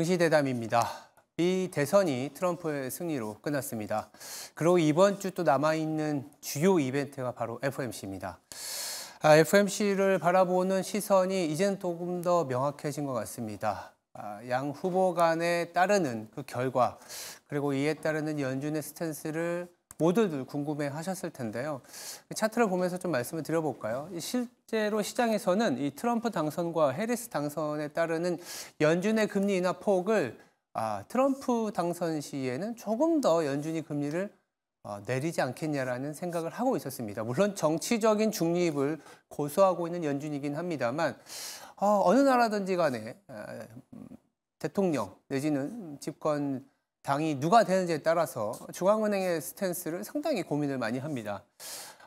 증시 대담입니다. 미 대선이 트럼프의 승리로 끝났습니다. 그리고 이번 주 또 남아있는 주요 이벤트가 바로 FOMC입니다. FOMC를 바라보는 시선이 이제는 조금 더 명확해진 것 같습니다. 양 후보 간에 따르는 그 결과, 그리고 이에 따르는 연준의 스탠스를 모두들 궁금해하셨을 텐데요. 차트를 보면서 좀 말씀을 드려볼까요? 실제로 시장에서는 이 트럼프 당선과 해리스 당선에 따르는 연준의 금리 인하 폭을 트럼프 당선 시에는 조금 더 연준이 금리를 내리지 않겠냐라는 생각을 하고 있었습니다. 물론 정치적인 중립을 고수하고 있는 연준이긴 합니다만 어느 나라든지 간에 대통령 내지는 집권 당이 누가 되는지에 따라서 중앙은행의 스탠스를 상당히 고민을 많이 합니다.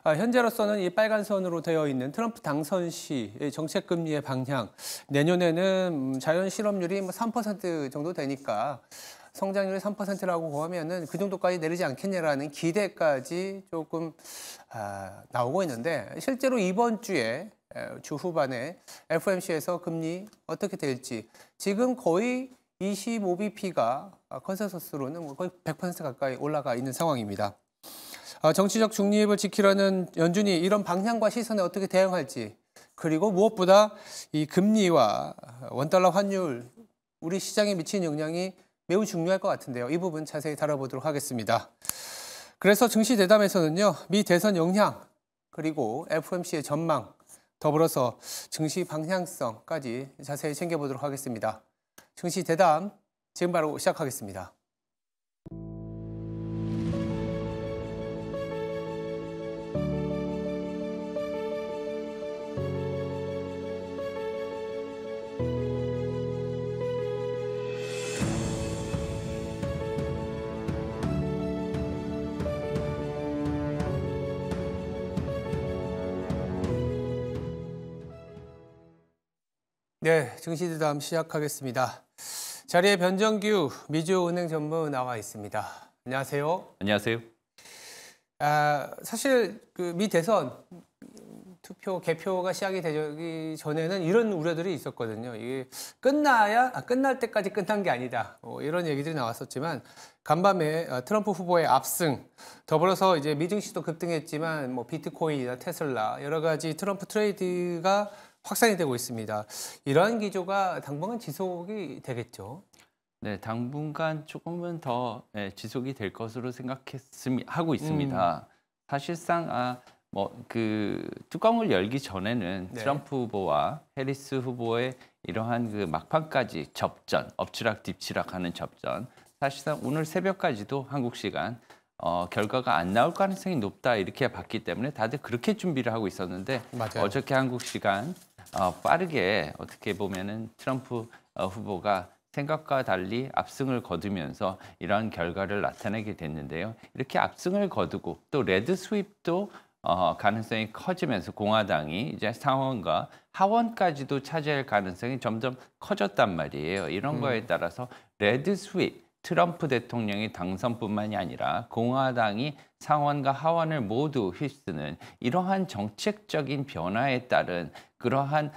현재로서는 이 빨간 선으로 되어 있는 트럼프 당선 시의 정책 금리의 방향, 내년에는 자연 실업률이 3% 정도 되니까 성장률이 3%라고 하면은 그 정도까지 내리지 않겠냐라는 기대까지 조금 나오고 있는데, 실제로 이번 주에 주 후반에 FOMC에서 금리 어떻게 될지 지금 거의 25bp가 컨센서스로는 거의 100% 가까이 올라가 있는 상황입니다. 정치적 중립을 지키려는 연준이 이런 방향과 시선에 어떻게 대응할지, 그리고 무엇보다 이 금리와 원달러 환율, 우리 시장에 미치는 영향이 매우 중요할 것 같은데요. 이 부분 자세히 다뤄보도록 하겠습니다. 그래서 증시 대담에서는요, 미 대선 영향, 그리고 FOMC의 전망, 더불어서 증시 방향성까지 자세히 챙겨보도록 하겠습니다. 증시 대담 지금 바로 시작하겠습니다. 네, 증시 대담 시작하겠습니다. 자리에 변정규 미주은행 전무 나와 있습니다. 안녕하세요. 안녕하세요. 사실 그 미 대선 투표 개표가 시작이 되기 전에는 이런 우려들이 있었거든요. 이게 끝날 때까지 끝난 게 아니다. 이런 얘기들이 나왔었지만 간밤에 트럼프 후보의 압승, 더불어서 이제 미증시도 급등했지만 비트코인이나 테슬라 여러 가지 트럼프 트레이드가 확산이 되고 있습니다. 이러한 기조가 당분간 지속이 되겠죠? 네, 당분간 조금은 더 지속이 될 것으로 하고 있습니다. 사실상 그 뚜껑을 열기 전에는 네. 트럼프 후보와 해리스 후보의 이러한 그 막판까지 접전, 엎치락 뒤치락하는 접전. 사실상 오늘 새벽까지도 한국 시간 결과가 안 나올 가능성이 높다 이렇게 봤기 때문에 다들 그렇게 준비를 하고 있었는데, 맞아요. 어저께 한국 시간 빠르게 어떻게 보면은 트럼프 후보가 생각과 달리 압승을 거두면서 이러한 결과를 나타내게 됐는데요. 이렇게 압승을 거두고 또 레드 스윕도 가능성이 커지면서 공화당이 이제 상원과 하원까지도 차지할 가능성이 점점 커졌단 말이에요. 이런 거에 따라서 레드 스윕, 트럼프 대통령의 당선뿐만이 아니라 공화당이 상원과 하원을 모두 휩쓰는 이러한 정책적인 변화에 따른 그러한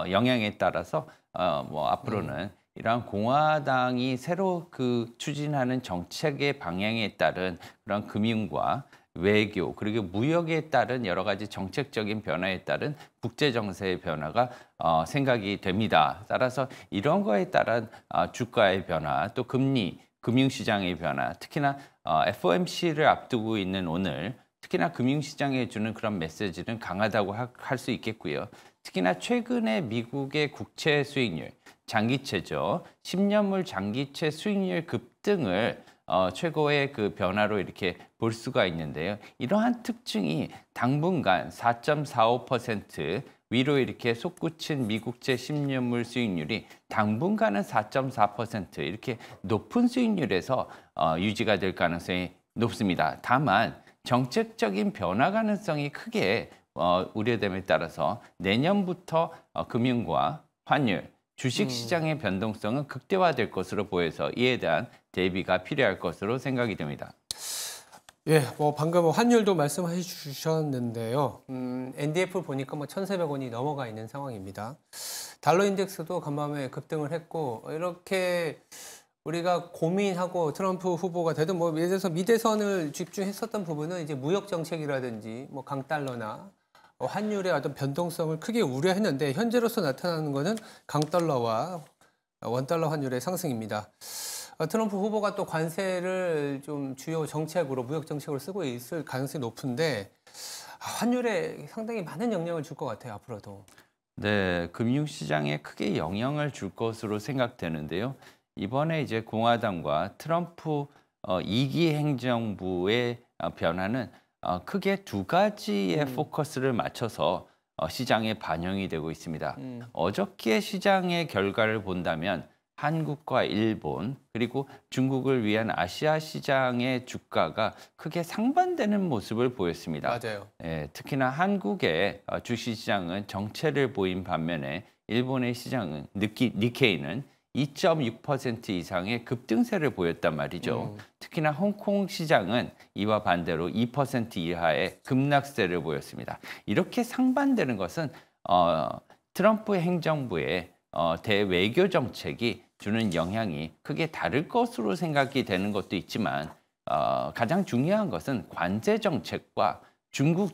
영향에 따라서 앞으로는 이러한 공화당이 새로 추진하는 정책의 방향에 따른 그런 금융과 외교 그리고 무역에 따른 여러 가지 정책적인 변화에 따른 국제 정세의 변화가 생각이 됩니다. 따라서 이런 거에 따른 주가의 변화, 또 금리, 금융시장의 변화, 특히나 FOMC를 앞두고 있는 오늘 특히나 금융시장에 주는 그런 메시지는 강하다고 할 수 있겠고요. 특히나 최근에 미국의 국채 수익률, 장기채죠. 10년물 장기채 수익률 급등을 최고의 그 변화로 이렇게 볼 수가 있는데요. 이러한 특징이 당분간 4.45% 위로 이렇게 솟구친 미국채 10년물 수익률이 당분간은 4.4% 이렇게 높은 수익률에서 유지가 될 가능성이 높습니다. 다만 정책적인 변화 가능성이 크게 우려됨에 따라서 내년부터 금융과 환율, 주식시장의 변동성은 극대화될 것으로 보여서 이에 대한 대비가 필요할 것으로 생각이 됩니다. 예, 방금 환율도 말씀해 주셨는데요. NDF 보니까 1,400원이 넘어가 있는 상황입니다. 달러 인덱스도 간밤에 급등을 했고 이렇게 우리가 고민하고 트럼프 후보가 되든 뭐 예를 들어서 미대선을 집중했었던 부분은 이제 무역 정책이라든지 뭐 강달러나 환율의 어떤 변동성을 크게 우려했는데 현재로서 나타나는 것은 강달러와 원달러 환율의 상승입니다. 트럼프 후보가 또 관세를 좀 주요 정책으로 무역 정책으로 쓰고 있을 가능성이 높은데 환율에 상당히 많은 영향을 줄 것 같아요, 앞으로도. 네, 금융시장에 크게 영향을 줄 것으로 생각되는데요. 이번에 이제 공화당과 트럼프 2기 행정부의 변화는 크게 두 가지의 포커스를 맞춰서 시장에 반영이 되고 있습니다. 어저께 시장의 결과를 본다면 한국과 일본 그리고 중국을 위한 아시아 시장의 주가가 크게 상반되는 모습을 보였습니다. 맞아요. 특히나 한국의 주식시장은 정체를 보인 반면에 일본의 시장은 니케이는 2.6% 이상의 급등세를 보였단 말이죠. 특히나 홍콩 시장은 이와 반대로 2% 이하의 급락세를 보였습니다. 이렇게 상반되는 것은 트럼프 행정부의 대외교 정책이 주는 영향이 크게 다를 것으로 생각이 되는 것도 있지만 가장 중요한 것은 관세 정책과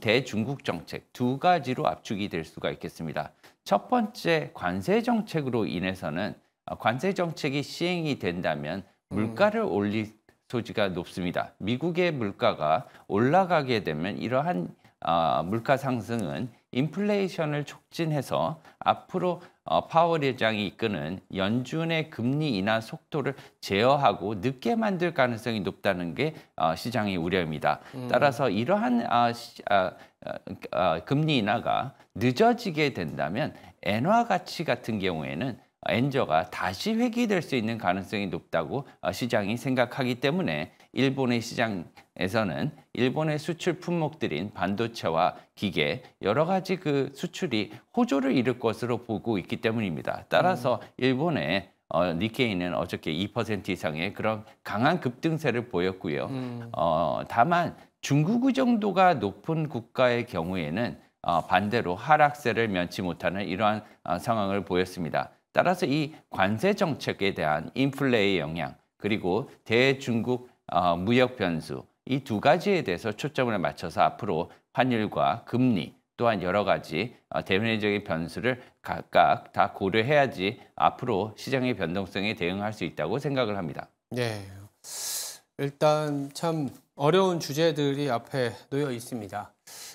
대중국 정책 두 가지로 압축이 될 수가 있겠습니다. 첫 번째 관세 정책으로 인해서는 관세 정책이 시행이 된다면 물가를 올릴 소지가 높습니다. 미국의 물가가 올라가게 되면 이러한 물가 상승은 인플레이션을 촉진해서 앞으로 파월 의장이 이끄는 연준의 금리 인하 속도를 제어하고 늦게 만들 가능성이 높다는 게 시장의 우려입니다. 따라서 이러한 금리 인하가 늦어지게 된다면 엔화 가치 같은 경우에는 엔저가 다시 회귀될 수 있는 가능성이 높다고 시장이 생각하기 때문에 일본의 시장에서는 일본의 수출 품목들인 반도체와 기계 여러 가지 그 수출이 호조를 이룰 것으로 보고 있기 때문입니다. 따라서 일본의 니케이는 어저께 2% 이상의 그런 강한 급등세를 보였고요. 다만 중국 정도가 높은 국가의 경우에는 반대로 하락세를 면치 못하는 이러한 상황을 보였습니다. 따라서 이 관세 정책에 대한 인플레의 영향 그리고 대중국 무역 변수 이 두 가지에 대해서 초점을 맞춰서 앞으로 환율과 금리 또한 여러 가지 대내적인 변수를 각각 다 고려해야지 앞으로 시장의 변동성에 대응할 수 있다고 생각을 합니다. 네, 일단 참 어려운 주제들이 앞에 놓여 있습니다.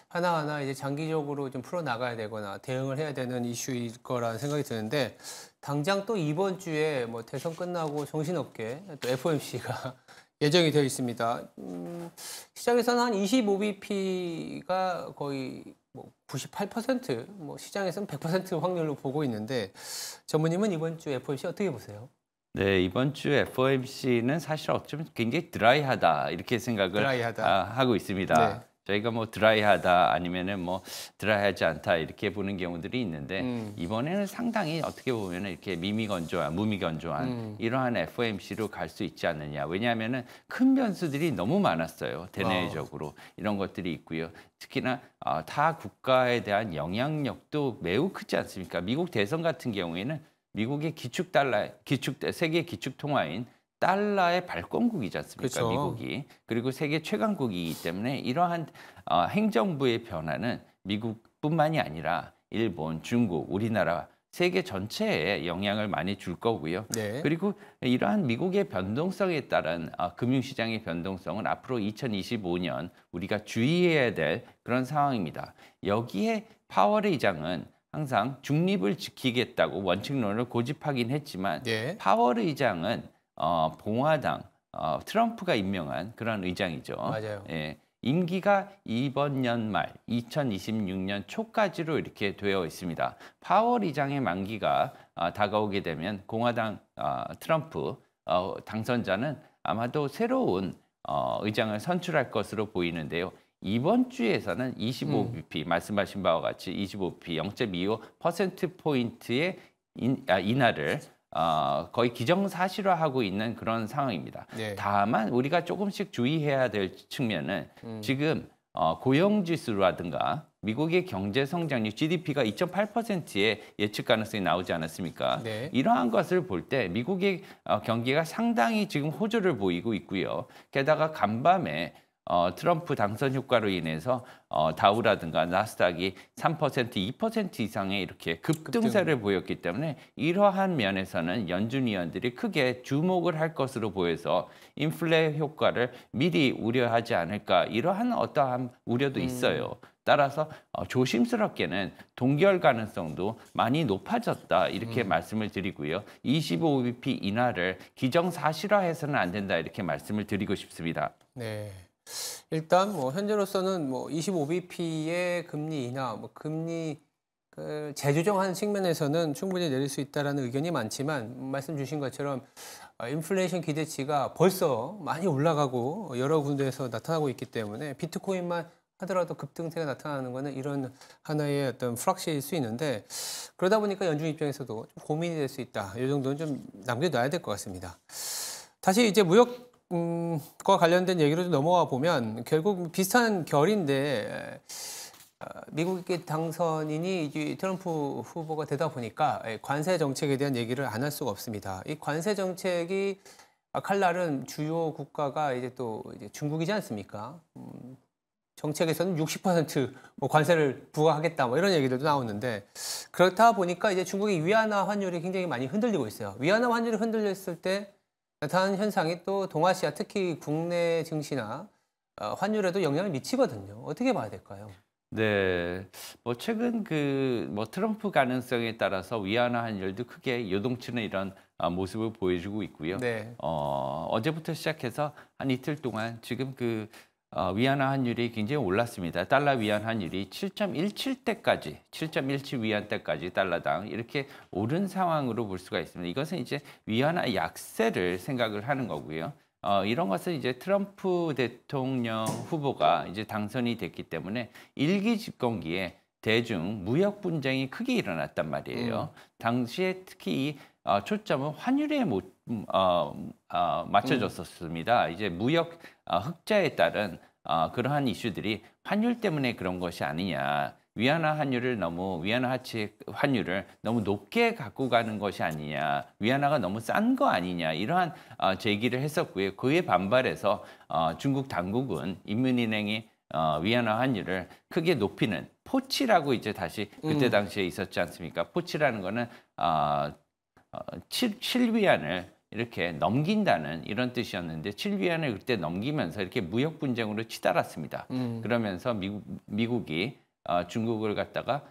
하나하나 이제 장기적으로 좀 풀어나가야 되거나 대응을 해야 되는 이슈일 거라는 생각이 드는데 당장 또 이번 주에 뭐 대선 끝나고 정신없게 또 FOMC가 예정이 되어 있습니다. 시장에서는 한 25bp가 거의 뭐 98%, 뭐 시장에서는 100% 확률로 보고 있는데 전무님은 이번 주 FOMC 어떻게 보세요? 네, 이번 주 FOMC는 사실 어쩌면 굉장히 드라이하다 이렇게 생각을 드라이하다. 하고 있습니다. 네. 저희가 뭐 드라이하다 아니면은 뭐 드라이하지 않다 이렇게 보는 경우들이 있는데 이번에는 상당히 어떻게 보면 이렇게 무미건조한 이러한 FOMC로 갈 수 있지 않느냐. 왜냐하면은 큰 변수들이 너무 많았어요. 대내적으로 이런 것들이 있고요. 특히나 타 국가에 대한 영향력도 매우 크지 않습니까? 미국 대선 같은 경우에는 미국의 세계 기축 통화인 달러의 발권국이지 않습니까? 그렇죠. 미국이. 그리고 세계 최강국이기 때문에 이러한 행정부의 변화는 미국뿐만이 아니라 일본, 중국, 우리나라 세계 전체에 영향을 많이 줄 거고요. 네. 그리고 이러한 미국의 변동성에 따른 금융시장의 변동성은 앞으로 2025년 우리가 주의해야 될 그런 상황입니다. 여기에 파월 의장은 항상 중립을 지키겠다고 원칙론을 고집하긴 했지만 네. 파월 의장은 공화당 트럼프가 임명한 그런 의장이죠. 맞아요. 예, 임기가 이번 년 말 2026년 초까지로 이렇게 되어 있습니다. 파월 의장의 만기가 다가오게 되면 공화당 트럼프 당선자는 아마도 새로운 의장을 선출할 것으로 보이는데요. 이번 주에서는 25bp 말씀하신 바와 같이 25bp 0.25%포인트의 인하를 거의 기정사실화하고 있는 그런 상황입니다. 네. 다만 우리가 조금씩 주의해야 될 측면은 지금 고용 지수라든가 미국의 경제 성장률 GDP가 2.8%의 예측 가능성이 나오지 않았습니까? 네. 이러한 것을 볼 때 미국의 경기가 상당히 지금 호조를 보이고 있고요. 게다가 간밤에 트럼프 당선 효과로 인해서 다우라든가 나스닥이 3%, 2% 이상의 이렇게 급등세를 보였기 때문에 이러한 면에서는 연준 위원들이 크게 주목을 할 것으로 보여서 인플레 효과를 미리 우려하지 않을까 이러한 어떠한 우려도 있어요. 따라서 조심스럽게는 동결 가능성도 많이 높아졌다 이렇게 말씀을 드리고요. 25bp 인하를 기정사실화해서는 안 된다 이렇게 말씀을 드리고 싶습니다. 네. 일단 뭐 현재로서는 뭐 25bp의 금리 인하, 뭐 금리 재조정하는 측면에서는 충분히 내릴 수 있다라는 의견이 많지만 말씀 주신 것처럼 인플레이션 기대치가 벌써 많이 올라가고 여러 군데에서 나타나고 있기 때문에 비트코인만 하더라도 급등세가 나타나는 것은 이런 하나의 어떤 프락시일 수 있는데 그러다 보니까 연준 입장에서도 좀 고민이 될 수 있다. 이 정도는 좀 남겨놔야 될 것 같습니다. 다시 이제 무역과 관련된 얘기로 좀 넘어가 보면 결국 비슷한 결인데 미국의 당선인이 이제 트럼프 후보가 되다 보니까 관세 정책에 대한 얘기를 안 할 수가 없습니다. 이 관세 정책이 칼날은 주요 국가가 이제 또 이제 중국이지 않습니까? 정책에서는 60% 관세를 부과하겠다 뭐 이런 얘기들도 나오는데 그렇다 보니까 이제 중국의 위안화 환율이 굉장히 많이 흔들리고 있어요. 위안화 환율이 흔들렸을 때 나타나는 현상이 또 동아시아 특히 국내 증시나 환율에도 영향을 미치거든요. 어떻게 봐야 될까요? 네, 뭐 최근 트럼프 가능성에 따라서 위안화 환율도 크게 요동치는 이런 모습을 보여주고 있고요. 네. 어제부터 시작해서 한 이틀 동안 지금 위안화 환율이 굉장히 올랐습니다. 달러 위안 환율이 7.17대까지, 7.17 위안대까지 달러당 이렇게 오른 상황으로 볼 수가 있습니다. 이것은 이제 위안화 약세를 생각을 하는 거고요. 이런 것은 이제 트럼프 대통령 후보가 이제 당선이 됐기 때문에 일기 집권기에 대중 무역 분쟁이 크게 일어났단 말이에요. 당시에 특히 이 초점은 환율에 맞춰졌었습니다. 이제 무역 흑자에 따른 그러한 이슈들이 환율 때문에 그런 것이 아니냐. 위안화 환율을 너무 높게 갖고 가는 것이 아니냐. 위안화가 너무 싼 거 아니냐. 이러한 제기를 했었고요. 그에 반발해서 중국 당국은 인민은행이 위안화 환율을 크게 높이는 포치라고 이제 다시 그때 당시에 있었지 않습니까? 포치라는 거는 7위안을 이렇게 넘긴다는 이런 뜻이었는데 7위안을 그때 넘기면서 이렇게 무역 분쟁으로 치달았습니다. 그러면서 미국이 중국을 갖다가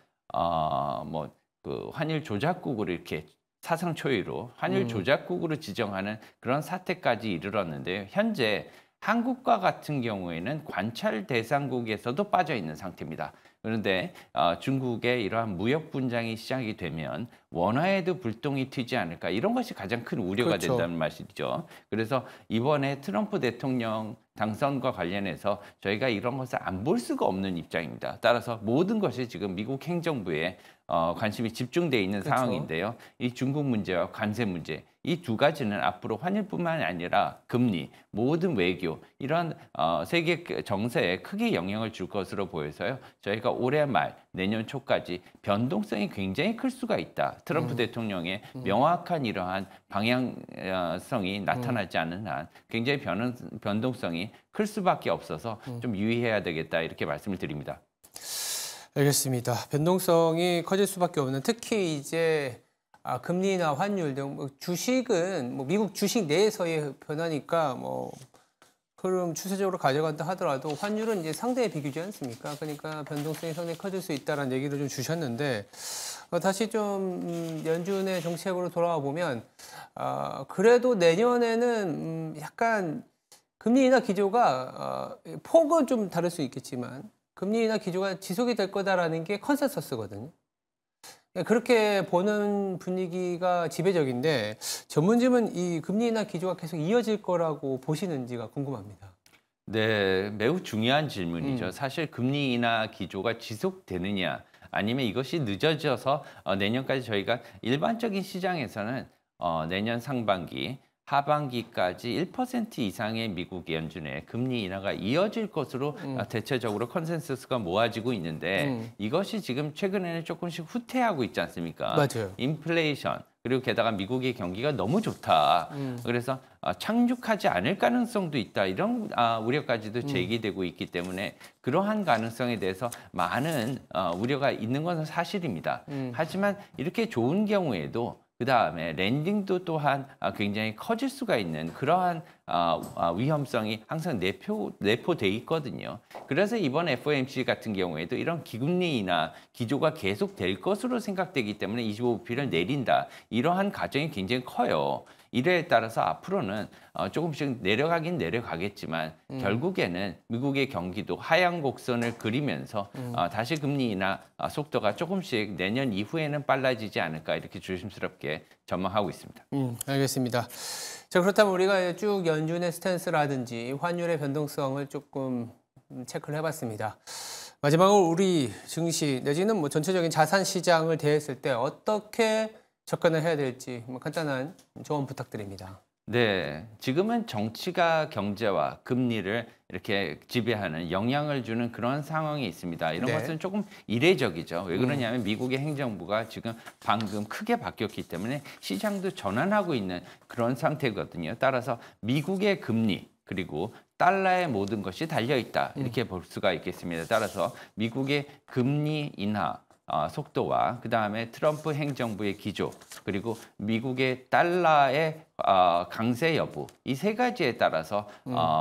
환율 조작국으로 이렇게 사상 초유로 환율 조작국으로 지정하는 그런 사태까지 이르렀는데요. 현재 한국과 같은 경우에는 관찰 대상국에서도 빠져 있는 상태입니다. 그런데 중국의 이러한 무역 분쟁이 시작이 되면 원화에도 불똥이 튀지 않을까 이런 것이 가장 큰 우려가 그렇죠. 된다는 말이죠. 그래서 이번에 트럼프 대통령 당선과 관련해서 저희가 이런 것을 안 볼 수가 없는 입장입니다. 따라서 모든 것이 지금 미국 행정부에 관심이 집중돼 있는 그렇죠. 상황인데요. 이 중국 문제와 관세 문제 이 두 가지는 앞으로 환율뿐만 아니라 금리, 모든 외교 이런 세계 정세에 크게 영향을 줄 것으로 보여서요. 저희가 올해 말 내년 초까지 변동성이 굉장히 클 수가 있다. 트럼프 대통령의 명확한 이러한 방향성이 나타나지 않는 한 굉장히 변동성이 클 수밖에 없어서 좀 유의해야 되겠다 이렇게 말씀을 드립니다. 알겠습니다. 변동성이 커질 수밖에 없는 특히 이제 금리나 환율 등 주식은 미국 주식 내에서의 변화니까 흐름 추세적으로 가져간다 하더라도 환율은 이제 상대에 비교지 않습니까? 그러니까 변동성이 상당히 커질 수 있다는 얘기를 좀 주셨는데 다시 좀 연준의 정책으로 돌아와 보면 그래도 내년에는 약간 금리 인하 기조가 폭은 좀 다를 수 있겠지만 금리 인하 기조가 지속이 될 거다라는 게 컨센서스거든요. 그렇게 보는 분위기가 지배적인데 전문지는 이 금리 인하 기조가 계속 이어질 거라고 보시는지가 궁금합니다. 네, 매우 중요한 질문이죠. 사실 금리 인하 기조가 지속되느냐 아니면 이것이 늦어져서 내년까지 저희가 일반적인 시장에서는 내년 상반기 하반기까지 1% 이상의 미국 연준의 금리 인하가 이어질 것으로 대체적으로 컨센서스가 모아지고 있는데 이것이 지금 최근에는 조금씩 후퇴하고 있지 않습니까? 맞아요. 인플레이션 그리고 게다가 미국의 경기가 너무 좋다. 그래서 착륙하지 않을 가능성도 있다. 이런 우려까지도 제기되고 있기 때문에 그러한 가능성에 대해서 많은 우려가 있는 것은 사실입니다. 하지만 이렇게 좋은 경우에도 그다음에 랜딩도 또한 굉장히 커질 수가 있는 그러한 위험성이 항상 내포돼 있거든요. 그래서 이번 FOMC 같은 경우에도 이런 기금리 인하 기조가 계속될 것으로 생각되기 때문에 25bp를 내린다. 이러한 가정이 굉장히 커요. 이래에 따라서 앞으로는 조금씩 내려가긴 내려가겠지만 결국에는 미국의 경기도 하향 곡선을 그리면서 다시 금리 인하 속도가 조금씩 내년 이후에는 빨라지지 않을까 이렇게 조심스럽게 전망하고 있습니다. 알겠습니다. 자, 그렇다면 우리가 쭉 연준의 스탠스라든지 환율의 변동성을 조금 체크를 해봤습니다. 마지막으로 우리 증시 내지는 뭐 전체적인 자산 시장을 대했을 때 어떻게 접근을 해야 될지 간단한 조언 부탁드립니다. 네, 지금은 정치가 경제와 금리를 이렇게 지배하는 영향을 주는 그런 상황이 있습니다. 이런 것은 조금 이례적이죠. 왜 그러냐면 미국의 행정부가 지금 방금 크게 바뀌었기 때문에 시장도 전환하고 있는 그런 상태거든요. 따라서 미국의 금리 그리고 달러의 모든 것이 달려있다. 이렇게 볼 수가 있겠습니다. 따라서 미국의 금리 인하 속도와 그다음에 트럼프 행정부의 기조 그리고 미국의 달러의 강세 여부 이 세 가지에 따라서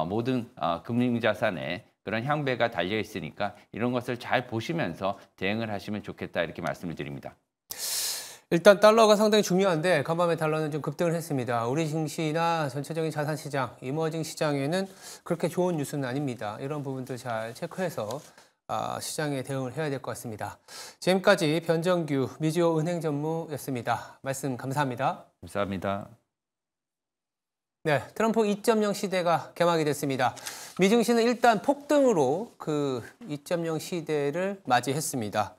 모든 금융자산에 그런 향배가 달려 있으니까 이런 것을 잘 보시면서 대응을 하시면 좋겠다 이렇게 말씀을 드립니다. 일단 달러가 상당히 중요한데 간밤에 달러는 좀 급등을 했습니다. 우리 증시나 전체적인 자산 시장, 이머징 시장에는 그렇게 좋은 뉴스는 아닙니다. 이런 부분들 잘 체크해서 시장에 대응을 해야 될 것 같습니다. 지금까지 변정규 미주호 은행 전무였습니다. 말씀 감사합니다. 감사합니다. 네, 트럼프 2.0 시대가 개막이 됐습니다. 미증시는 일단 폭등으로 그 2.0 시대를 맞이했습니다.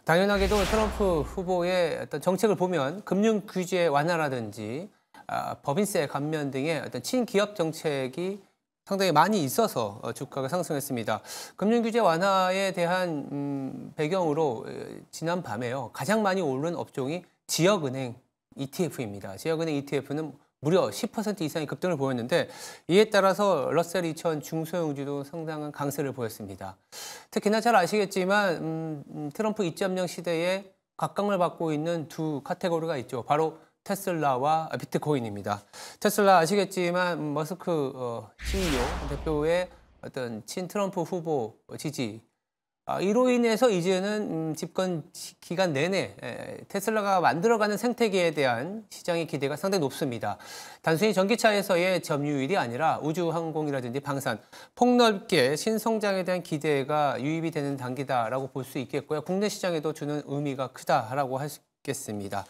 당연하게도 트럼프 후보의 어떤 정책을 보면 금융 규제 완화라든지 법인세 감면 등의 어떤 친기업 정책이 상당히 많이 있어서 주가가 상승했습니다. 금융규제 완화에 대한 배경으로 지난 밤에요. 가장 많이 오른 업종이 지역은행 ETF입니다. 지역은행 ETF는 무려 10% 이상의 급등을 보였는데 이에 따라서 러셀 2000 중소형주도 상당한 강세를 보였습니다. 특히나 잘 아시겠지만 트럼프 2.0 시대에 각광을 받고 있는 두 카테고리가 있죠. 바로 테슬라와 비트코인입니다. 테슬라 아시겠지만 머스크 CEO 대표의 어떤 친 트럼프 후보 지지 이로 인해서 이제는 집권 기간 내내 테슬라가 만들어가는 생태계에 대한 시장의 기대가 상당히 높습니다. 단순히 전기차에서의 점유율이 아니라 우주항공이라든지 방산, 폭넓게 신성장에 대한 기대가 유입이 되는 단계다라고 볼 수 있겠고요. 국내 시장에도 주는 의미가 크다라고 할 수 있겠습니다.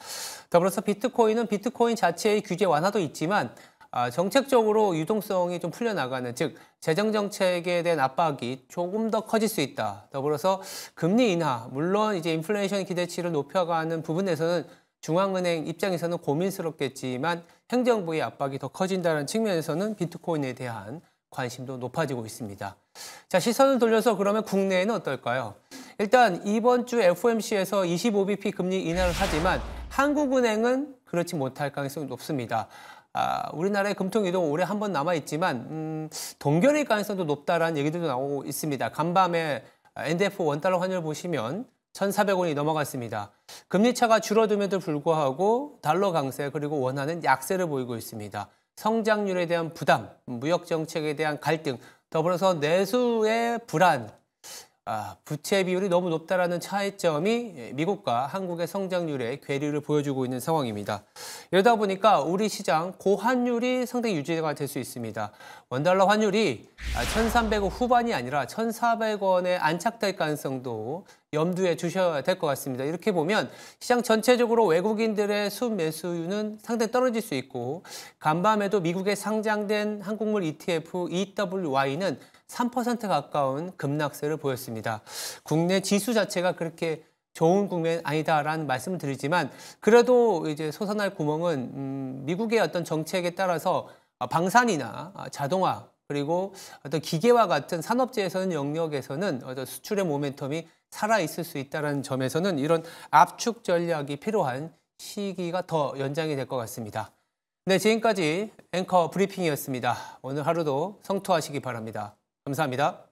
더불어서 비트코인은 비트코인 자체의 규제 완화도 있지만 정책적으로 유동성이 좀 풀려나가는, 즉 재정 정책에 대한 압박이 조금 더 커질 수 있다. 더불어서 금리 인하, 물론 이제 인플레이션 기대치를 높여가는 부분에서는 중앙은행 입장에서는 고민스럽겠지만 행정부의 압박이 더 커진다는 측면에서는 비트코인에 대한 관심도 높아지고 있습니다. 자, 시선을 돌려서 그러면 국내에는 어떨까요? 일단 이번 주 FOMC에서 25bp 금리 인하를 하지만 한국은행은 그렇지 못할 가능성이 높습니다. 우리나라의 금통위동 올해 한 번 남아있지만 동결일 가능성도 높다라는 얘기들도 나오고 있습니다. 간밤에 NDF 원달러 환율 보시면 1,400원이 넘어갔습니다. 금리차가 줄어듦에도 불구하고 달러 강세 그리고 원화는 약세를 보이고 있습니다. 성장률에 대한 부담, 무역 정책에 대한 갈등, 더불어서 내수의 불안, 부채 비율이 너무 높다라는 차이점이 미국과 한국의 성장률의 괴리를 보여주고 있는 상황입니다. 이러다 보니까 우리 시장 고환율이 상당히 유지가 될 수 있습니다. 원달러 환율이 1,300원 후반이 아니라 1,400원에 안착될 가능성도 염두에 두셔야 될 것 같습니다. 이렇게 보면 시장 전체적으로 외국인들의 순매수율은 상당히 떨어질 수 있고 간밤에도 미국에 상장된 한국물 ETF EWY는 3% 가까운 급락세를 보였습니다. 국내 지수 자체가 그렇게 좋은 국면 아니다라는 말씀을 드리지만 그래도 이제 솟아날 구멍은 미국의 어떤 정책에 따라서 방산이나 자동화 그리고 어떤 기계와 같은 산업재해선 영역에서는 어떤 수출의 모멘텀이 살아 있을 수 있다는 점에서는 이런 압축 전략이 필요한 시기가 더 연장이 될 것 같습니다. 네, 지금까지 앵커 브리핑이었습니다. 오늘 하루도 성투하시기 바랍니다. 감사합니다.